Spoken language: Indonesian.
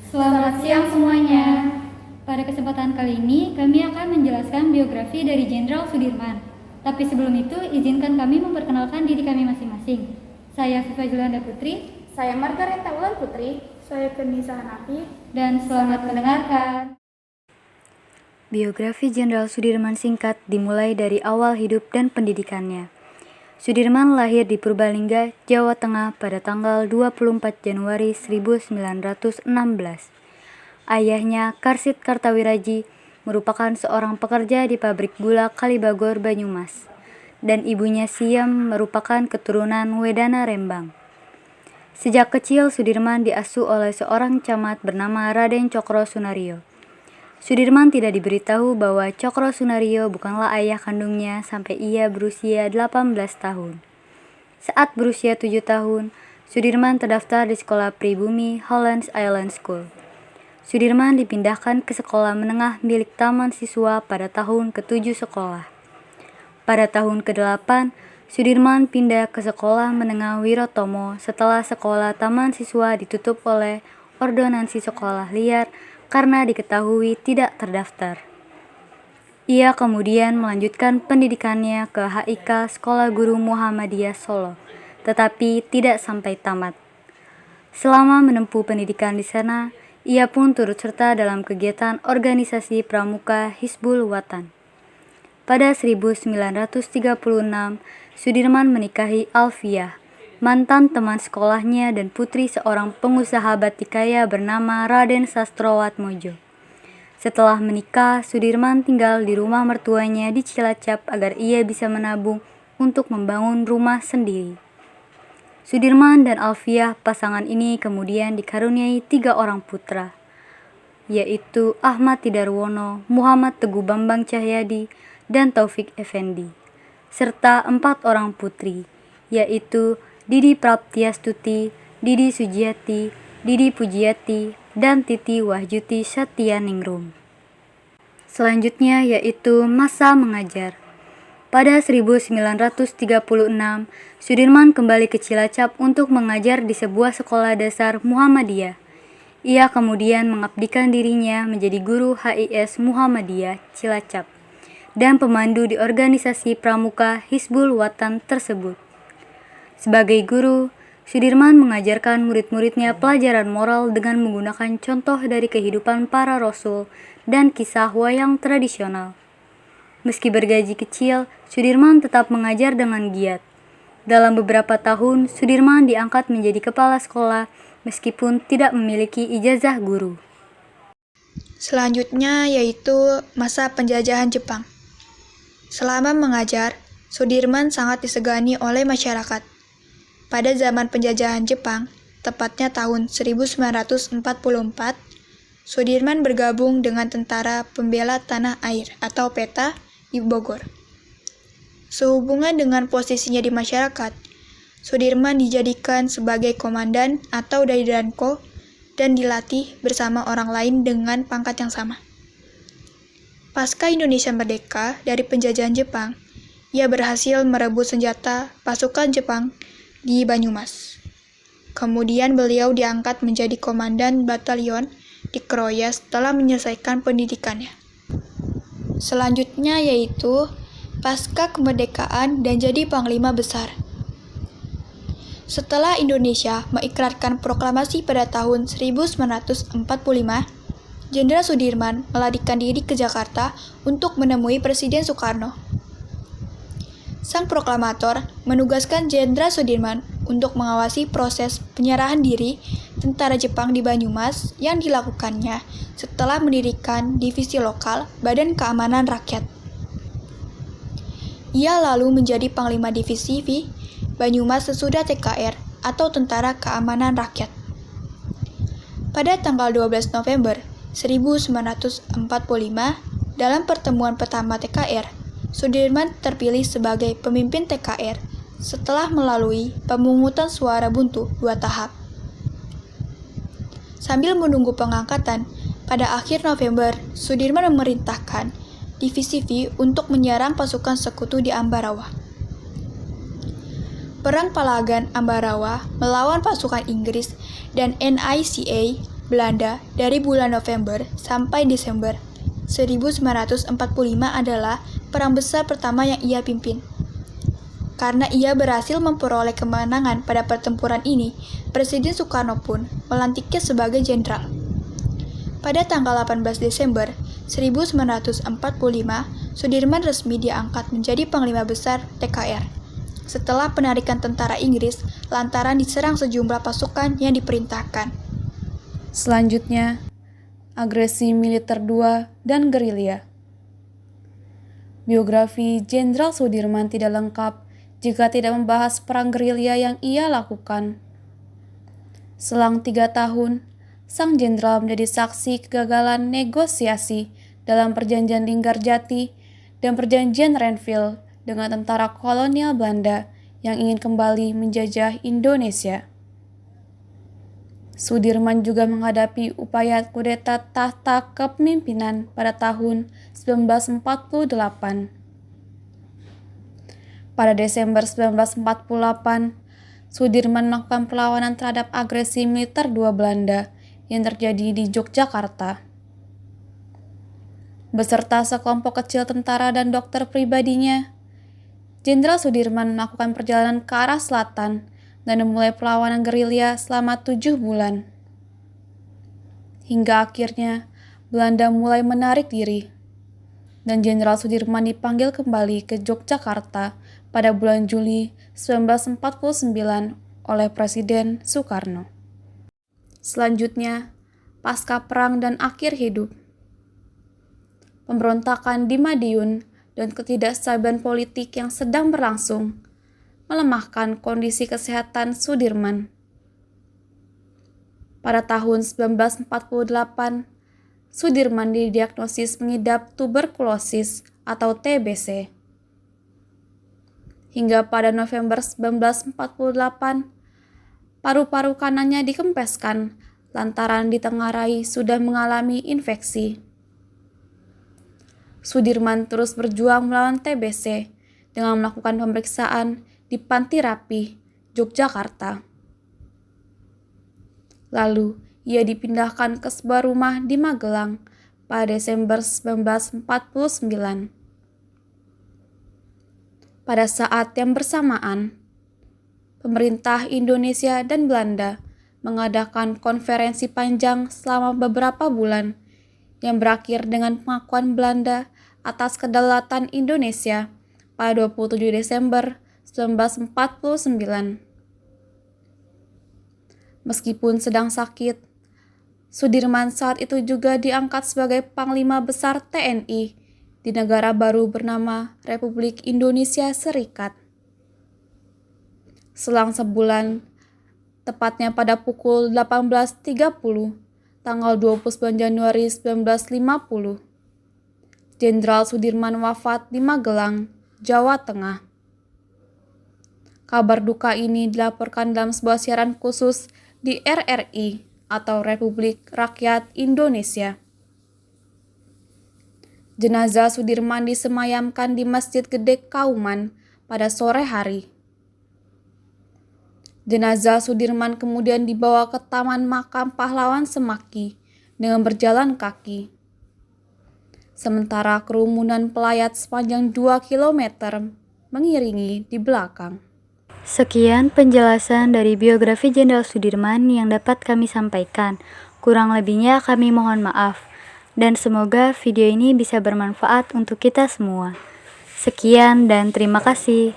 Selamat siang semuanya. Pada kesempatan kali ini, kami akan menjelaskan biografi dari Jenderal Sudirman. Tapi sebelum itu, izinkan kami memperkenalkan diri kami masing-masing. Saya Viva Julanda Putri. Saya Margareta Wulan Putri. Saya Kenisa Hanafi. Dan selamat mendengarkan. Biografi Jenderal Sudirman singkat dimulai dari awal hidup dan pendidikannya. Sudirman lahir di Purbalingga, Jawa Tengah pada tanggal 24 Januari 1916. Ayahnya, Karsid Kartawiraji, merupakan seorang pekerja di pabrik gula Kalibagor, Banyumas, dan ibunya Siem merupakan keturunan Wedana Rembang. Sejak kecil, Sudirman diasuh oleh seorang camat bernama Raden Cokro Sunario. Sudirman tidak diberitahu bahwa Cokro Sunario bukanlah ayah kandungnya sampai ia berusia 18 tahun. Saat berusia 7 tahun, Sudirman terdaftar di sekolah pribumi Hollands Island School. Sudirman dipindahkan ke sekolah menengah milik taman siswa pada tahun ke-7 sekolah. Pada tahun ke-8, Sudirman pindah ke sekolah menengah Wirotomo setelah sekolah taman siswa ditutup oleh ordonansi sekolah liar karena diketahui tidak terdaftar. Ia kemudian melanjutkan pendidikannya ke HIK Sekolah Guru Muhammadiyah Solo, tetapi tidak sampai tamat. Selama menempuh pendidikan di sana, ia pun turut serta dalam kegiatan organisasi pramuka Hizbul Wathan. Pada 1936, Sudirman menikahi Alfiah, mantan teman sekolahnya dan putri seorang pengusaha batik kaya bernama Raden Sastrawatmojo. Setelah menikah, Sudirman tinggal di rumah mertuanya di Cilacap agar ia bisa menabung untuk membangun rumah sendiri. Sudirman dan Alfiah, pasangan ini kemudian dikaruniai 3 orang putra, yaitu Ahmad Tidarwono, Muhammad Teguh Bambang Cahyadi, dan Taufik Effendi, serta 4 orang putri, yaitu Didi Praptiastuti, Didi Sujiati, Didi Pujiati, dan Titi Wahjuti Satyaningrum. Selanjutnya yaitu masa mengajar. Pada 1936, Sudirman kembali ke Cilacap untuk mengajar di sebuah sekolah dasar Muhammadiyah. Ia kemudian mengabdikan dirinya menjadi guru HIS Muhammadiyah Cilacap dan pemandu di organisasi pramuka Hizbul Wathan tersebut. Sebagai guru, Sudirman mengajarkan murid-muridnya pelajaran moral dengan menggunakan contoh dari kehidupan para rasul dan kisah wayang tradisional. Meski bergaji kecil, Sudirman tetap mengajar dengan giat. Dalam beberapa tahun, Sudirman diangkat menjadi kepala sekolah meskipun tidak memiliki ijazah guru. Selanjutnya yaitu masa penjajahan Jepang. Selama mengajar, Sudirman sangat disegani oleh masyarakat. Pada zaman penjajahan Jepang, tepatnya tahun 1944, Sudirman bergabung dengan Tentara Pembela Tanah Air atau PETA di Bogor. Sehubungan dengan posisinya di masyarakat, Sudirman dijadikan sebagai komandan atau Daidanko dan dilatih bersama orang lain dengan pangkat yang sama. Pasca Indonesia merdeka dari penjajahan Jepang, ia berhasil merebut senjata pasukan Jepang di Banyumas. Kemudian beliau diangkat menjadi komandan batalion di Kroya setelah menyelesaikan pendidikannya. Selanjutnya yaitu pasca kemerdekaan dan jadi Panglima Besar. Setelah Indonesia mengikrarkan proklamasi pada tahun 1945, Jenderal Sudirman melarikan diri ke Jakarta untuk menemui Presiden Soekarno. Sang proklamator menugaskan Jenderal Sudirman untuk mengawasi proses penyerahan diri tentara Jepang di Banyumas yang dilakukannya setelah mendirikan divisi lokal Badan Keamanan Rakyat. Ia lalu menjadi Panglima Divisi V Banyumas sesudah TKR atau Tentara Keamanan Rakyat. Pada tanggal 12 November 1945, dalam pertemuan pertama TKR, Sudirman terpilih sebagai pemimpin TKR setelah melalui pemungutan suara buntu 2 tahap. Sambil menunggu pengangkatan, pada akhir November, Sudirman memerintahkan Divisi V untuk menyerang pasukan sekutu di Ambarawa. Perang Palagan Ambarawa melawan pasukan Inggris dan NICA Belanda dari bulan November sampai Desember 1945 adalah perang besar pertama yang ia pimpin. Karena ia berhasil memperoleh kemenangan pada pertempuran ini, Presiden Soekarno pun melantiknya sebagai jenderal. Pada tanggal 18 Desember 1945, Sudirman resmi diangkat menjadi Panglima Besar TKR setelah penarikan tentara Inggris lantaran diserang sejumlah pasukan yang diperintahkan. Selanjutnya, agresi militer 2 dan gerilya. Biografi Jenderal Sudirman tidak lengkap jika tidak membahas perang gerilya yang ia lakukan. Selang 3 tahun, sang jenderal menjadi saksi kegagalan negosiasi dalam perjanjian Linggarjati dan perjanjian Renville dengan tentara kolonial Belanda yang ingin kembali menjajah Indonesia. Sudirman juga menghadapi upaya kudeta tahta kepemimpinan pada tahun 1948. Pada Desember 1948, Sudirman melakukan perlawanan terhadap agresi militer 2 Belanda yang terjadi di Yogyakarta. Beserta sekelompok kecil tentara dan dokter pribadinya, Jenderal Sudirman melakukan perjalanan ke arah selatan dan memulai perlawanan gerilya selama 7 bulan. Hingga akhirnya Belanda mulai menarik diri, dan Jenderal Sudirman dipanggil kembali ke Yogyakarta pada bulan Juli 1949 oleh Presiden Soekarno. Selanjutnya, pasca perang dan akhir hidup. Pemberontakan di Madiun dan ketidakstabilan politik yang sedang berlangsung melemahkan kondisi kesehatan Sudirman. Pada tahun 1948, Sudirman didiagnosis mengidap tuberkulosis atau TBC. Hingga pada November 1948, paru-paru kanannya dikempeskan lantaran ditengarai sudah mengalami infeksi. Sudirman terus berjuang melawan TBC dengan melakukan pemeriksaan di Panti Rapih, Yogyakarta. Lalu, ia dipindahkan ke sebuah rumah di Magelang pada Desember 1949. Pada saat yang bersamaan, pemerintah Indonesia dan Belanda mengadakan konferensi panjang selama beberapa bulan yang berakhir dengan pengakuan Belanda atas kedaulatan Indonesia pada 27 Desember 1949. Meskipun sedang sakit, Sudirman saat itu juga diangkat sebagai Panglima Besar TNI di negara baru bernama Republik Indonesia Serikat. Selang sebulan, tepatnya pada pukul 18.30, tanggal 29 Januari 1950, Jenderal Sudirman wafat di Magelang, Jawa Tengah. Kabar duka ini dilaporkan dalam sebuah siaran khusus di RRI atau Republik Rakyat Indonesia. Jenazah Sudirman disemayamkan di Masjid Gede Kauman pada sore hari. Jenazah Sudirman kemudian dibawa ke Taman Makam Pahlawan Semaki dengan berjalan kaki. Sementara kerumunan pelayat sepanjang 2 km mengiringi di belakang. Sekian penjelasan dari biografi Jenderal Sudirman yang dapat kami sampaikan. Kurang lebihnya kami mohon maaf. Dan semoga video ini bisa bermanfaat untuk kita semua. Sekian dan terima kasih.